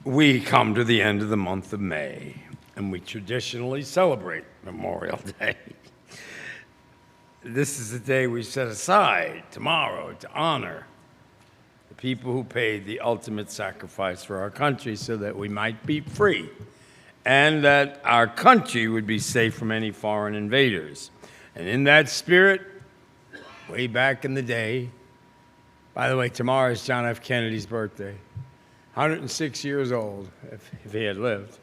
We come to the end of the month of May, and we traditionally celebrate Memorial Day. This is the day we set aside tomorrow to honor the people who paid the ultimate sacrifice for our country so that we might be free and that our country would be safe from any foreign invaders. And in that spirit, way back in the day, by the way, tomorrow is John F. Kennedy's birthday. 106 years old, if he had lived.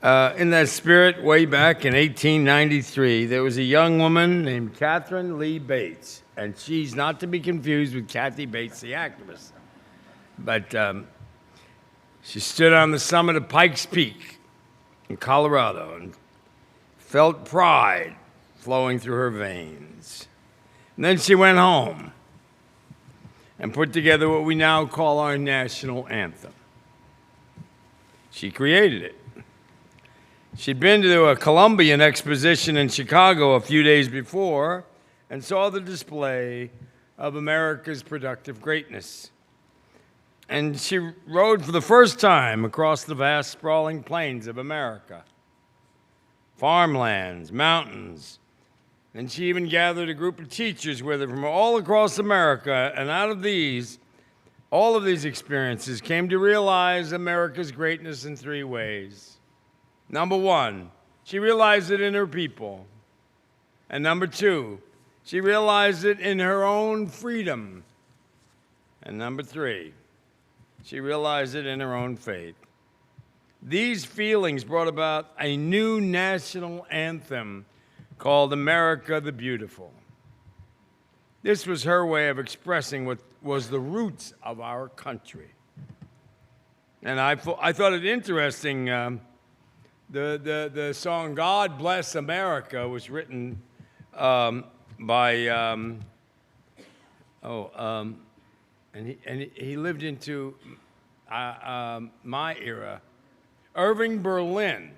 In that spirit, way back in 1893, there was a young woman named Catherine Lee Bates, and she's not to be confused with Kathy Bates, the activist. But she stood on the summit of Pikes Peak in Colorado and felt pride flowing through her veins. And then she went home and put together what we now call our national anthem. She created it. She'd been to a Columbian exposition in Chicago a few days before and saw the display of America's productive greatness. And she rode for the first time across the vast sprawling plains of America. Farmlands, mountains, and she even gathered a group of teachers with her from all across America, and out of these, all of these experiences came to realize America's greatness in three ways. Number one, she realized it in her people. And number two, she realized it in her own freedom. And number three, she realized it in her own faith. These feelings brought about a new national anthem called America the Beautiful. This was her way of expressing what was the roots of our country. And I thought it interesting, the song God Bless America was written by, and he lived into my era, Irving Berlin.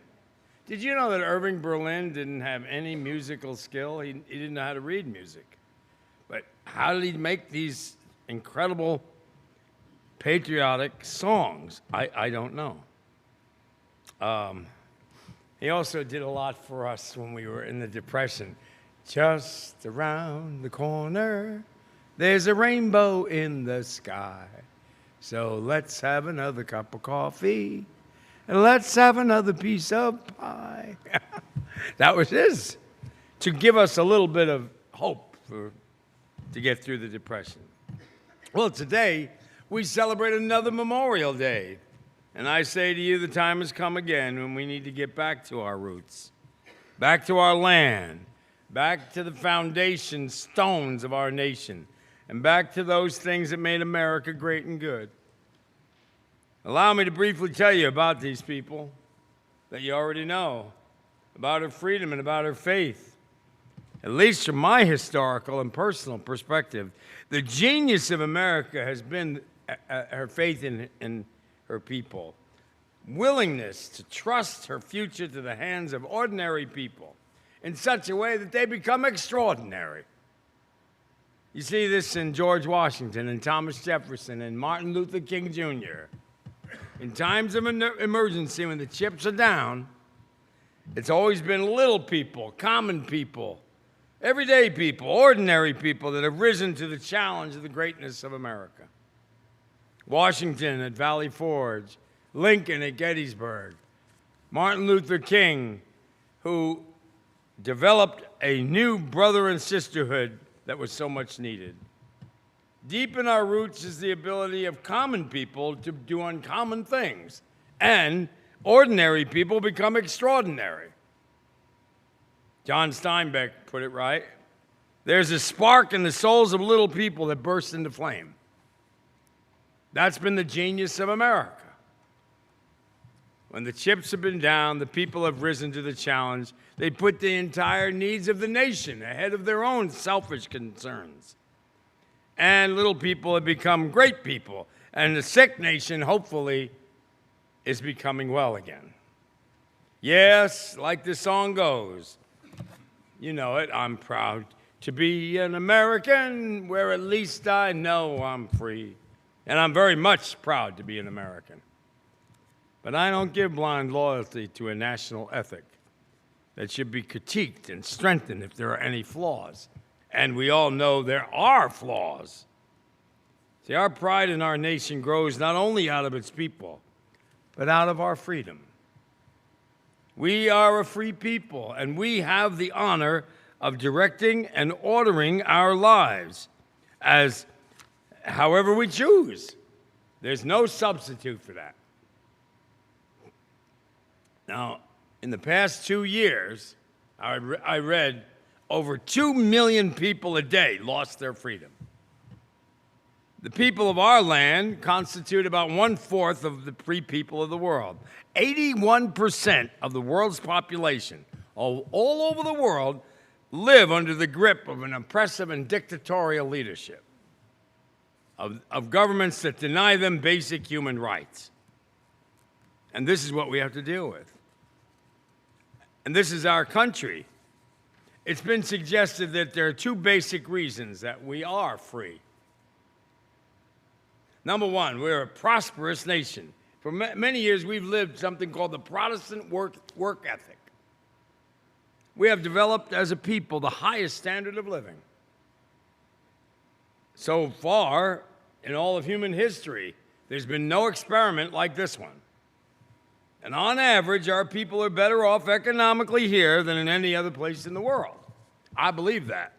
Did you know that Irving Berlin didn't have any musical skill? He didn't know how to read music. But how did he make these incredible patriotic songs? I don't know. He also did a lot for us when we were in the Depression. Just around the corner, there's a rainbow in the sky. So let's have another cup of coffee. And let's have another piece of pie. That was his, to give us a little bit of hope to get through the Depression. Well, today, we celebrate another Memorial Day. And I say to you, the time has come again when we need to get back to our roots, back to our land, back to the foundation stones of our nation, and back to those things that made America great and good. Allow me to briefly tell you about these people that you already know, about her freedom and about her faith. At least from my historical and personal perspective, the genius of America has been her faith in her people, willingness to trust her future to the hands of ordinary people in such a way that they become extraordinary. You see this in George Washington and Thomas Jefferson and Martin Luther King Jr. In times of emergency, when the chips are down, it's always been little people, common people, everyday people, ordinary people that have risen to the challenge of the greatness of America. Washington at Valley Forge, Lincoln at Gettysburg, Martin Luther King, who developed a new brother and sisterhood that was so much needed. Deep in our roots is the ability of common people to do uncommon things, and ordinary people become extraordinary. John Steinbeck put it right. There's a spark in the souls of little people that burst into flame. That's been the genius of America. When the chips have been down, the people have risen to the challenge. They put the entire needs of the nation ahead of their own selfish concerns. And little people have become great people. And the sick nation, hopefully, is becoming well again. Yes, like the song goes, you know it, I'm proud to be an American where at least I know I'm free. And I'm very much proud to be an American. But I don't give blind loyalty to a national ethic that should be critiqued and strengthened if there are any flaws. And we all know there are flaws. See, our pride in our nation grows not only out of its people, but out of our freedom. We are a free people, and we have the honor of directing and ordering our lives as however we choose. There's no substitute for that. Now, in the past 2 years, I read over 2 million people a day lost their freedom. The people of our land constitute about 1/4 of the free people of the world. 81% of the world's population, all over the world, live under the grip of an oppressive and dictatorial leadership, of governments that deny them basic human rights. And this is what we have to deal with. And this is our country. It's been suggested that there are 2 basic reasons that we are free. Number one, we're a prosperous nation. For many years, we've lived something called the Protestant work ethic. We have developed as a people the highest standard of living. So far, in all of human history, there's been no experiment like this one. And on average, our people are better off economically here than in any other place in the world. I believe that.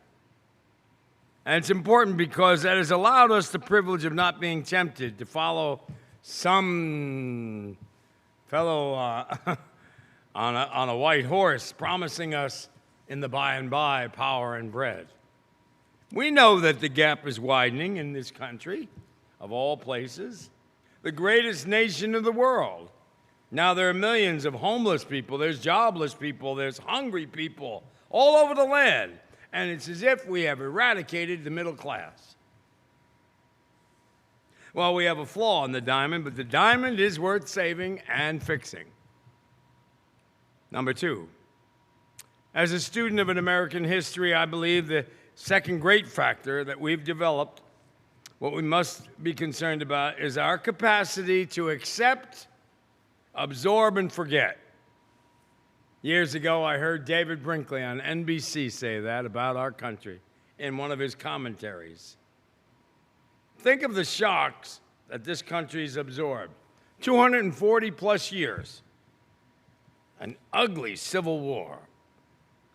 And it's important because that has allowed us the privilege of not being tempted to follow some fellow on a white horse promising us in the by and by power and bread. We know that the gap is widening in this country, of all places, the greatest nation of the world. Now there are millions of homeless people, there's jobless people, there's hungry people all over the land. And it's as if we have eradicated the middle class. Well, we have a flaw in the diamond, but the diamond is worth saving and fixing. Number 2, as a student of an American history, I believe the second great factor that we've developed, what we must be concerned about, is our capacity to accept, absorb, and forget. Years ago, I heard David Brinkley on NBC say that about our country in one of his commentaries. Think of the shocks that this country's absorbed. 240 plus years, an ugly civil war,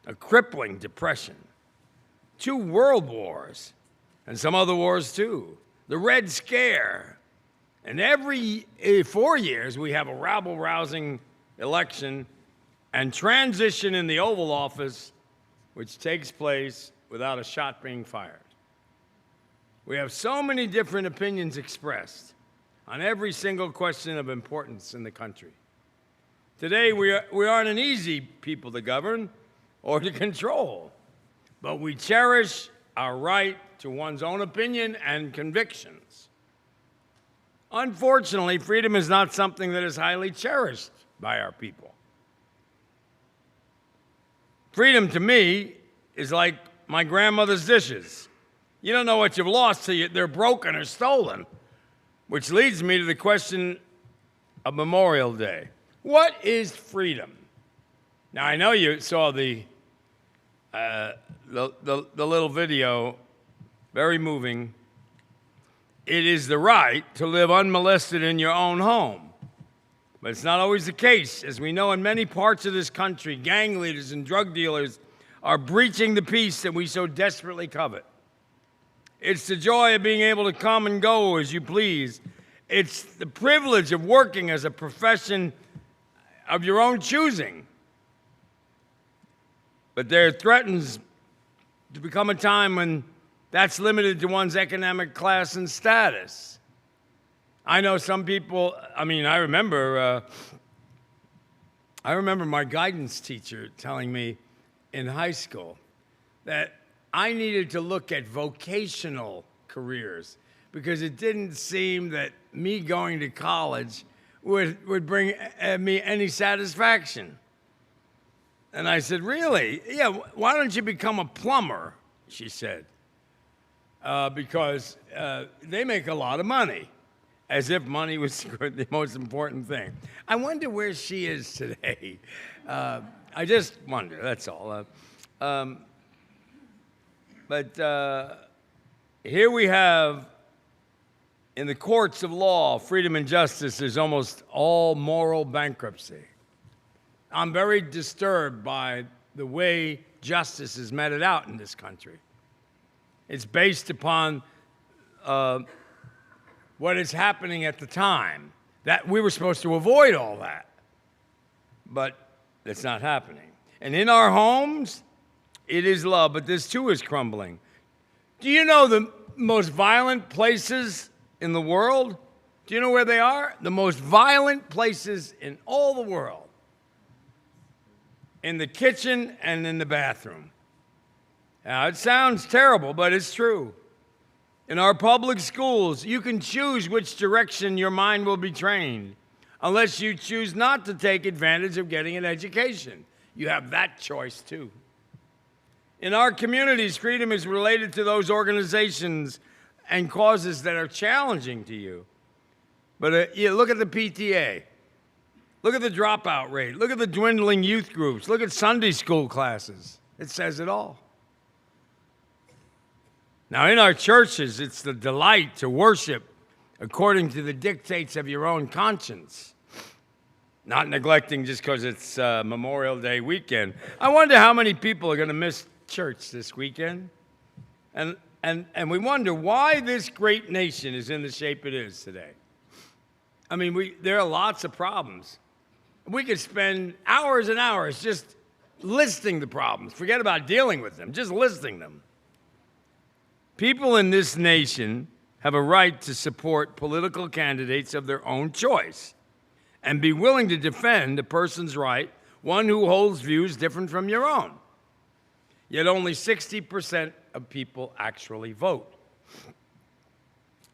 a crippling depression, 2 world wars, and some other wars too, the Red Scare. And every 4 years, we have a rabble-rousing election and transition in the Oval Office, which takes place without a shot being fired. We have so many different opinions expressed on every single question of importance in the country. Today, we aren't an easy people to govern or to control, but we cherish our right to one's own opinion and convictions. Unfortunately, freedom is not something that is highly cherished by our people. Freedom to me is like my grandmother's dishes. You don't know what you've lost till they're broken or stolen, which leads me to the question of Memorial Day. What is freedom? Now, I know you saw the little video, very moving. It is the right to live unmolested in your own home. But it's not always the case. As we know, in many parts of this country, gang leaders and drug dealers are breaching the peace that we so desperately covet. It's the joy of being able to come and go as you please. It's the privilege of working as a profession of your own choosing. But there threatens to become a time when that's limited to one's economic class and status. I know some people, I remember my guidance teacher telling me in high school that I needed to look at vocational careers because it didn't seem that me going to college would bring me any satisfaction. And I said, really? Yeah, why don't you become a plumber, she said, because they make a lot of money. as if money was the most important thing. I wonder where she is today. I just wonder, that's all. But here we have, in the courts of law, freedom and justice is almost all moral bankruptcy. I'm very disturbed by the way justice is meted out in this country. It's based upon what is happening at the time. That we were supposed to avoid all that, but it's not happening. And in our homes, it is love, but this too is crumbling. Do you know the most violent places in the world? Do you know where they are? The most violent places in all the world. In the kitchen and in the bathroom. Now, it sounds terrible, but it's true. In our public schools, you can choose which direction your mind will be trained, unless you choose not to take advantage of getting an education. You have that choice, too. In our communities, freedom is related to those organizations and causes that are challenging to you. But look at the PTA. Look at the dropout rate. Look at the dwindling youth groups. Look at Sunday school classes. It says it all. Now, in our churches, it's the delight to worship according to the dictates of your own conscience, not neglecting just because it's Memorial Day weekend. I wonder how many people are going to miss church this weekend. And we wonder why this great nation is in the shape it is today. I mean, there are lots of problems. We could spend hours and hours just listing the problems. Forget about dealing with them, just listing them. People in this nation have a right to support political candidates of their own choice and be willing to defend a person's right, one who holds views different from your own. Yet only 60% of people actually vote.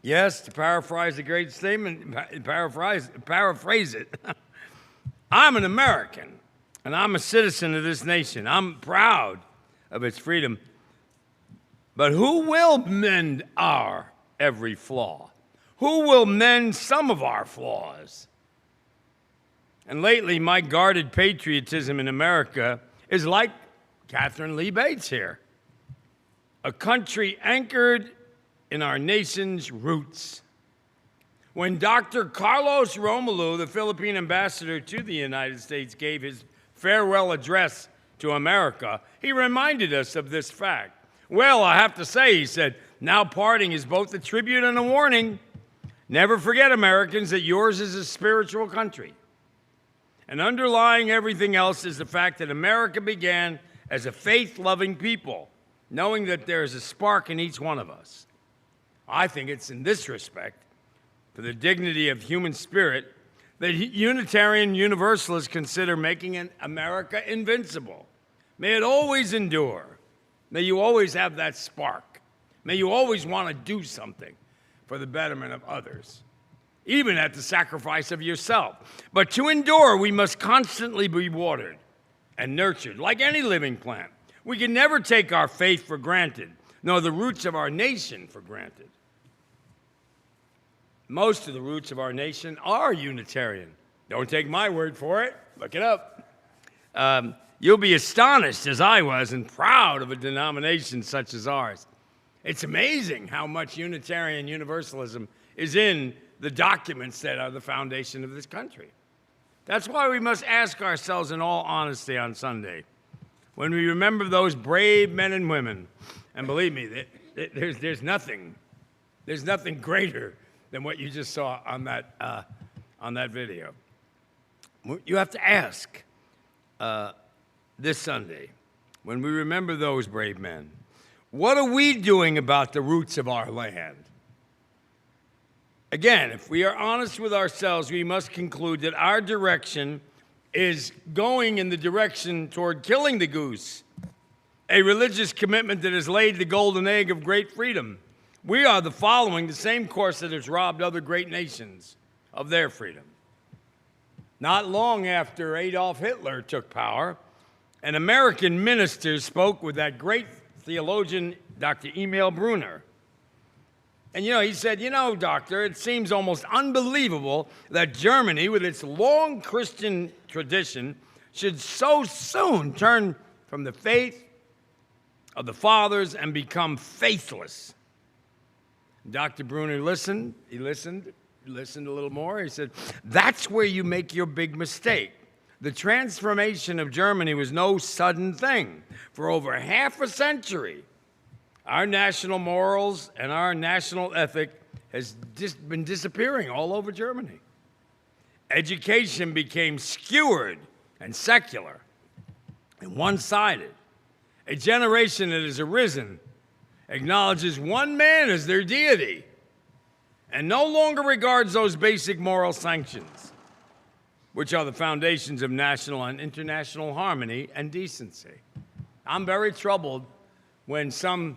Yes, to paraphrase a great statement, paraphrase it. I'm an American, and I'm a citizen of this nation. I'm proud of its freedom. But who will mend our every flaw? Who will mend some of our flaws? And lately, my guarded patriotism in America is like Catherine Lee Bates here. A country anchored in our nation's roots. When Dr. Carlos Romelu, the Philippine ambassador to the United States, gave his farewell address to America, he reminded us of this fact. Well, I have to say, he said, now parting is both a tribute and a warning. Never forget, Americans, that yours is a spiritual country. And underlying everything else is the fact that America began as a faith-loving people, knowing that there is a spark in each one of us. I think it's in this respect, for the dignity of human spirit, that Unitarian Universalists consider making America invincible. May it always endure. May you always have that spark. May you always want to do something for the betterment of others, even at the sacrifice of yourself. But to endure, we must constantly be watered and nurtured, like any living plant. We can never take our faith for granted, nor the roots of our nation for granted. Most of the roots of our nation are Unitarian. Don't take my word for it. Look it up. You'll be astonished, as I was, and proud of a denomination such as ours. It's amazing how much Unitarian Universalism is in the documents that are the foundation of this country. That's why we must ask ourselves in all honesty on Sunday, when we remember those brave men and women, and believe me, there's nothing greater than what you just saw on that video. You have to ask this Sunday, when we remember those brave men, what are we doing about the roots of our land? Again, if we are honest with ourselves, we must conclude that our direction is going in the direction toward killing the goose, a religious commitment that has laid the golden egg of great freedom. We are following the same course that has robbed other great nations of their freedom. Not long after Adolf Hitler took power, an American minister spoke with that great theologian, Dr. Emil Brunner. And, he said, doctor, it seems almost unbelievable that Germany, with its long Christian tradition, should so soon turn from the faith of the fathers and become faithless. Dr. Bruner listened. He listened a little more. He said, that's where you make your big mistake. The transformation of Germany was no sudden thing. For over half a century, our national morals and our national ethic has been disappearing all over Germany. Education became skewered and secular and one-sided. A generation that has arisen acknowledges one man as their deity and no longer regards those basic moral sanctions, which are the foundations of national and international harmony and decency. I'm very troubled when some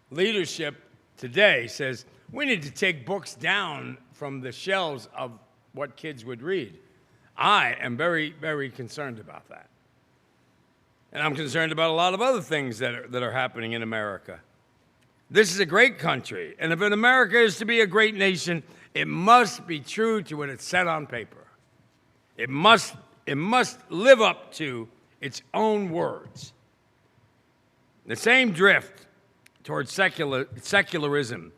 leadership today says we need to take books down from the shelves of what kids would read. I am very, very concerned about that. And I'm concerned about a lot of other things that are happening in America. This is a great country, and if America is to be a great nation, it must be true to what it said on paper. It must live up to its own words. The same drift towards secularism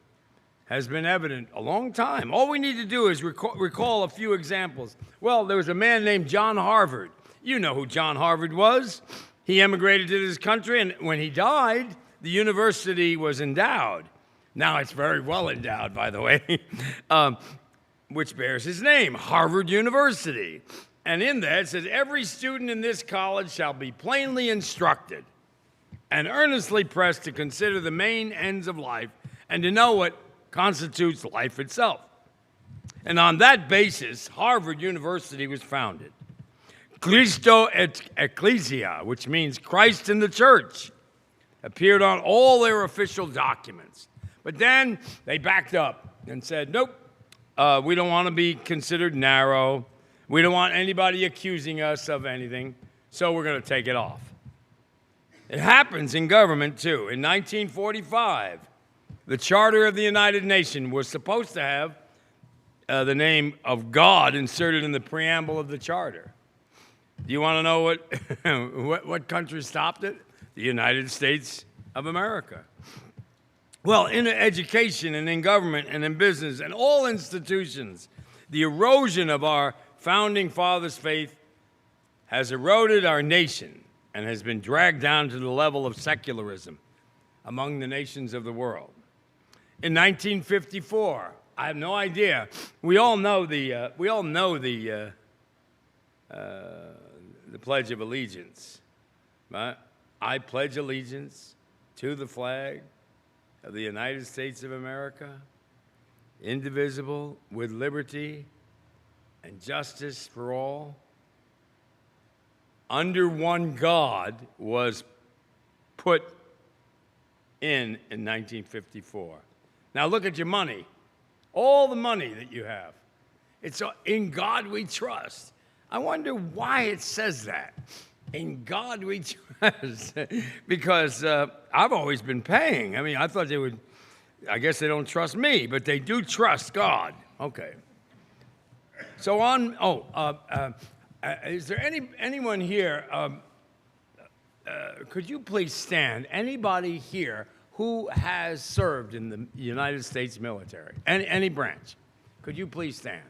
has been evident a long time. All we need to do is recall a few examples. Well, there was a man named John Harvard. You know who John Harvard was. He emigrated to this country, and when he died, the university was endowed. Now it's very well endowed, by the way, which bears his name, Harvard University. And in that it says, every student in this college shall be plainly instructed and earnestly pressed to consider the main ends of life and to know what constitutes life itself. And on that basis, Harvard University was founded. Christo et Ecclesia, which means Christ in the church, appeared on all their official documents. But then they backed up and said, nope, we don't want to be considered narrow. We don't want anybody accusing us of anything, so we're going to take it off. It happens in government, too. In 1945, the Charter of the United Nations was supposed to have the name of God inserted in the preamble of the Charter. Do you want to know what country stopped it? The United States of America. Well, in education and in government and in business and all institutions, the erosion of our founding fathers' faith has eroded our nation and has been dragged down to the level of secularism among the nations of the world. In 1954, I have no idea. We all know the Pledge of Allegiance. Right? I pledge allegiance to the flag of the United States of America, indivisible, with liberty and justice for all. Under one God was put in 1954. Now look at your money. All the money that you have. It's in God we trust. I wonder why it says that. In God we trust. Because I've always been paying. I mean, I thought they would, I guess they don't trust me, but they do trust God. Okay. So is there anyone here, could you please stand? Anybody here who has served in the United States military? Any branch? Could you please stand?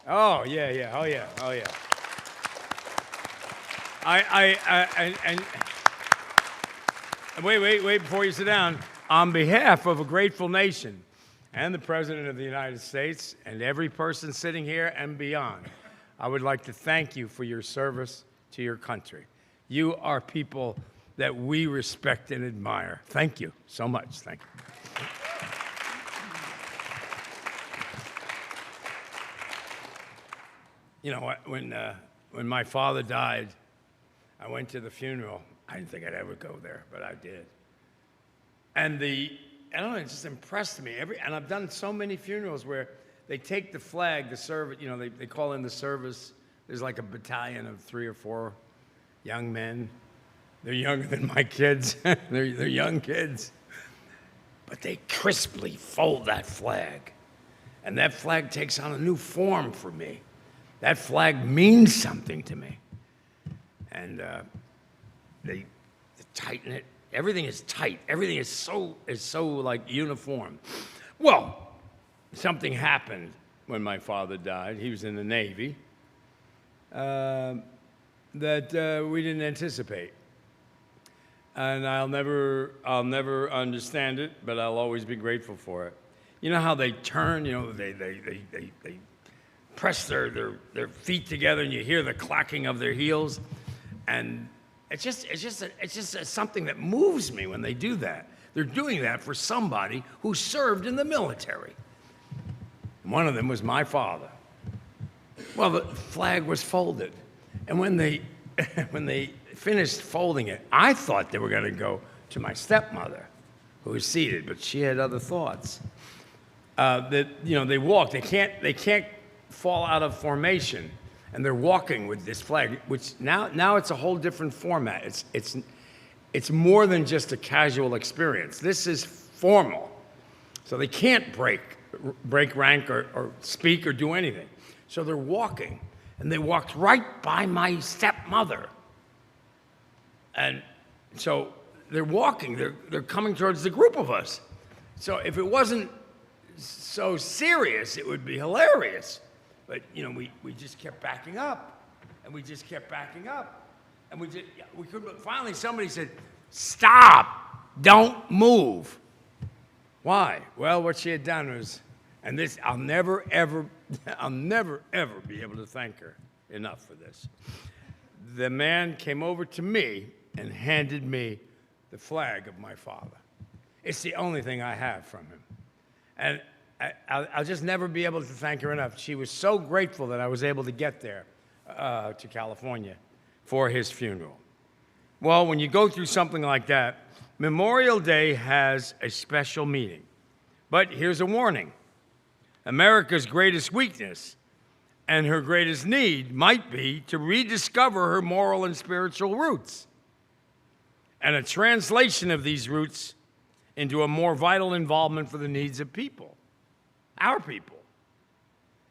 Oh, yeah. Oh, yeah. And wait, before you sit down. On behalf of a grateful nation and the President of the United States and every person sitting here and beyond, I would like to thank you for your service to your country. You are people that we respect and admire. Thank you so much. Thank you. You know what? When my father died, I went to the funeral. I didn't think I'd ever go there, but I did. And I don't know, it just impressed me. And I've done so many funerals where they take the flag, the service, you know, they call in the service. There's like a battalion of 3 or 4 young men. They're younger than my kids. They're young kids. but they crisply fold that flag. And that flag takes on a new form for me. That flag means something to me. And they tighten it. Everything is tight. Everything is so like uniform. Well, something happened when my father died. He was in the Navy that we didn't anticipate. And I'll never understand it, but I'll always be grateful for it. You know how they turn, they press their feet together and you hear the clacking of their heels? And it's just something that moves me when they do that. They're doing that for somebody who served in the military. And one of them was my father. Well, the flag was folded. And when they finished folding it, I thought they were going to go to my stepmother, who was seated, but she had other thoughts. They walk. They can't fall out of formation, and they're walking with this flag, which now it's a whole different format. It's more than just a casual experience. This is formal, so they can't break rank or speak or do anything. So they're walking, and they walked right by my stepmother, and so they're walking. They're coming towards the group of us. So if it wasn't so serious, it would be hilarious. But, we just kept backing up, and we just kept backing up. And we couldn't, finally somebody said, "Stop, don't move." Why? Well, what she had done was, and this, I'll never, ever be able to thank her enough for this. The man came over to me and handed me the flag of my father. It's the only thing I have from him. And I'll just never be able to thank her enough. She was so grateful that I was able to get there to California for his funeral. Well, when you go through something like that, Memorial Day has a special meaning. But here's a warning. America's greatest weakness and her greatest need might be to rediscover her moral and spiritual roots, and a translation of these roots into a more vital involvement for the needs of people, our people.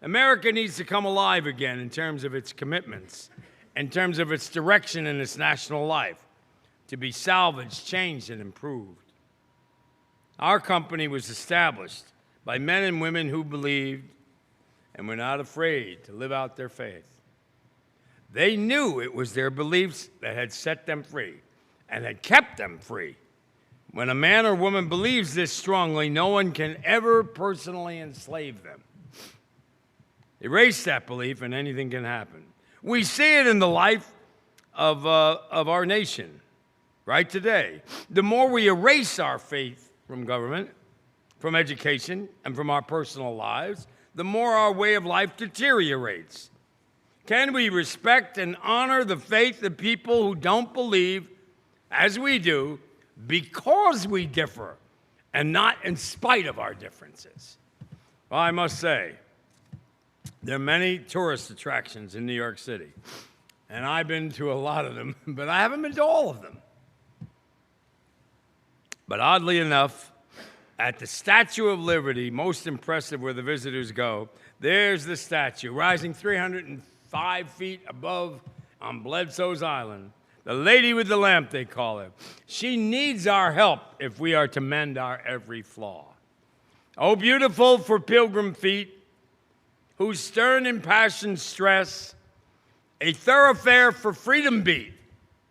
America needs to come alive again in terms of its commitments, in terms of its direction in its national life, to be salvaged, changed, and improved. Our company was established by men and women who believed and were not afraid to live out their faith. They knew it was their beliefs that had set them free and had kept them free. When a man or woman believes this strongly, no one can ever personally enslave them. Erase that belief and anything can happen. We see it in the life of our nation right today. The more we erase our faith from government, from education, and from our personal lives, the more our way of life deteriorates. Can we respect and honor the faith of people who don't believe as we do because we differ and not in spite of our differences? Well, I must say, there are many tourist attractions in New York City, and I've been to a lot of them, but I haven't been to all of them. But oddly enough, at the Statue of Liberty, most impressive where the visitors go, there's the statue, rising 305 feet above on Bledsoe's Island. The lady with the lamp, they call her. She needs our help if we are to mend our every flaw. Oh, beautiful for pilgrim feet, whose stern impassioned stress a thoroughfare for freedom beat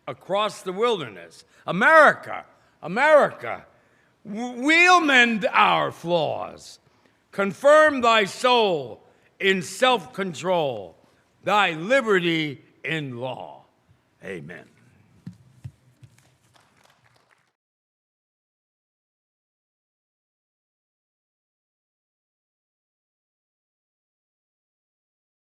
across the wilderness. America, America, we'll mend our flaws. Confirm thy soul in self-control, thy liberty in law. Amen.